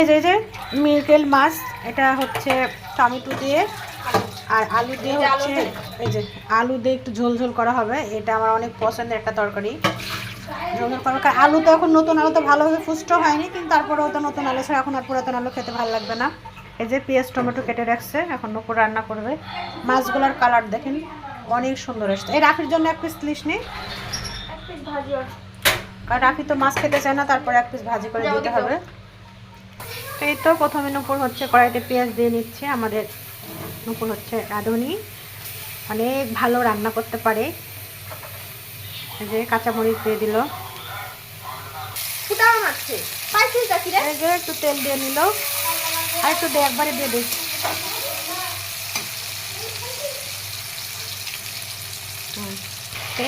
এই যে মৃগেল মাছ, এটা হচ্ছে টমেটো দিয়ে আর আলু দিয়ে হচ্ছে, এই যে আলু দিয়ে একটু ঝোল ঝোল করা হবে। এটা আমার অনেক পছন্দের একটা তরকারি। ঝোল ঝোল করা, আলু তো এখন নতুন আলু তো ভালোভাবে ফুষ্ট হয়নি, কিন্তু তারপরেও তো নতুন আলু ছাড়া এখন আর পুরাতন আলু খেতে ভালো লাগবে না। এই যে পেঁয়াজ টমেটো কেটে রাখছে, এখন নুপুর রান্না করবে। মাছগুলোর কালার দেখেন অনেক সুন্দর আসছে। এই রাখির জন্য এক পিস লিস নেই, কারণ রাখি তো মাছ খেতে চায় না, তারপরে এক পিস ভাজি করে দিতে হবে। এই তো প্রথমে নুপুর হচ্ছে কড়াইতে পেঁয়াজ দিয়ে নিচ্ছে। আমাদের নুপুর হচ্ছে রাঁধুনি, অনেক ভালো রান্না করতে পারে। এই যে কাঁচামরিচ দিয়ে দিল, এই যে একটু তেল দিয়ে নিল, আর একটু দিয়ে একবারে দিয়ে দিই।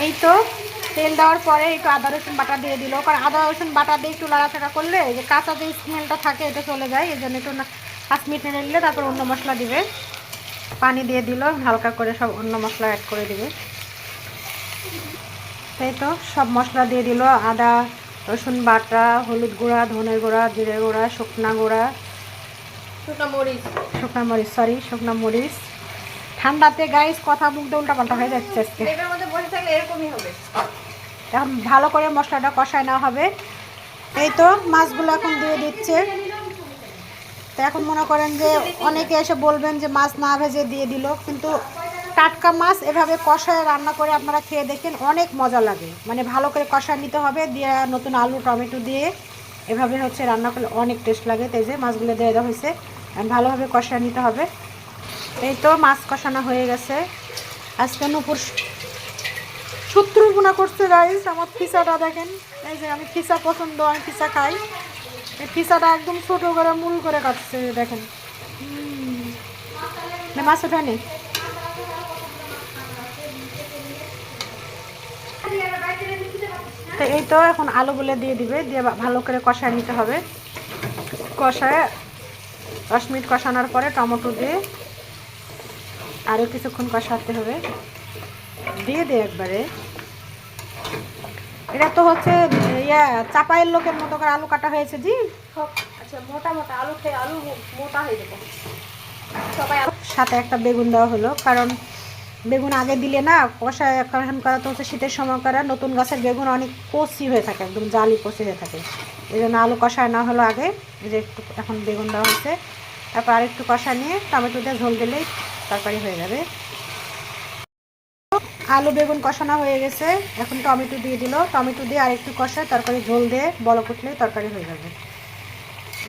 এই তো তেল দেওয়ার পরে একটু আদা রসুন বাটা দিয়ে দিল, কারণ আদা রসুন বাটা দিয়ে একটু নাড়াচাড়া করলে যে কাঁচা যে স্মেলটা থাকে এটা চলে যায়। এই জন্য একটু 5 মিনিট নেড়ে নিলে তারপর অন্য মশলা দিবে। পানি দিয়ে দিল, হালকা করে সব অন্য মশলা অ্যাড করে দিবে। এই তো সব মশলা দিয়ে দিল, আদা রসুন বাটা, হলুদ গুঁড়া, ধনের গুঁড়া, জিরে গুঁড়া, শুকনা মরিচ। ঠান্ডাতে গাইস কথা মুখ দিয়ে উল্টাপাল্টা হয়ে যাচ্ছে আজকে। এখন ভালো করে মশলাটা কষায় নেওয়া হবে। এই তো মাছগুলো এখন দিয়ে দিচ্ছে। তো এখন মনে করেন যে অনেকে এসে বলবেন যে মাছ না ভেজে দিয়ে দিল, কিন্তু টাটকা মাছ এভাবে কষায় রান্না করে আপনারা খেয়ে দেখেন, অনেক মজা লাগে। মানে ভালো করে কষায় নিতে হবে, দিয়ে নতুন আলু টমেটো দিয়ে এভাবে হচ্ছে রান্না করলে অনেক টেস্ট লাগে। তাই যে মাছগুলো দিয়ে দেওয়া হয়েছে, ভালোভাবে কষায় নিতে হবে। এই তো মাছ কষানো হয়ে গেছে। আজকে নুপুর শত্রুগুনা করছে গাইস। আমার পিসাটা দেখেন, এই যে আমি পিসা পছন্দ, আমি পিসা খাই। এই পিসাটা একদম ছোট করে মূল করে কাটছে দেখেন। মাছ ওঠানি, তো এই তো এখন আলুগুলো দিয়ে দিবে, দিয়ে ভালো করে কষায় নিতে হবে। কষায় 10 মিনিট কষানোর পরে টমেটো দিয়ে আরও কিছুক্ষণ কষাতে হবে, দিয়ে একবারে। এটা তো হচ্ছে চাপাইয়ের লোকের মতো করে আলু কাটা হয়েছে জি। আচ্ছা, মোটা মোটা আলু খেয়ে আলু মোটা হয়ে যাবে। সবাই সাথে একটা বেগুন দেওয়া হলো, কারণ বেগুন আগে দিলে না কষায় এখন করা তো হচ্ছে শীতের সময় করা, নতুন গাছের বেগুন অনেক কচি হয়ে থাকে, একদম জালি কচি হয়ে থাকে। এই জন্য আলু কষায় না হলো আগে। এই যে একটু এখন বেগুন দেওয়া হচ্ছে, তারপর আরেকটু কষা নিয়ে টমেটো দিয়ে ঝোল দিলেই তরকারি হয়ে যাবে। আলু বেগুন কষানো হয়ে গেছে, এখন টমেটো দিয়ে দিল, টমেটো দিয়ে আরেকটু কষায় তরকারি ঝোল দিয়ে বলক উঠলেই তরকারি হয়ে যাবে।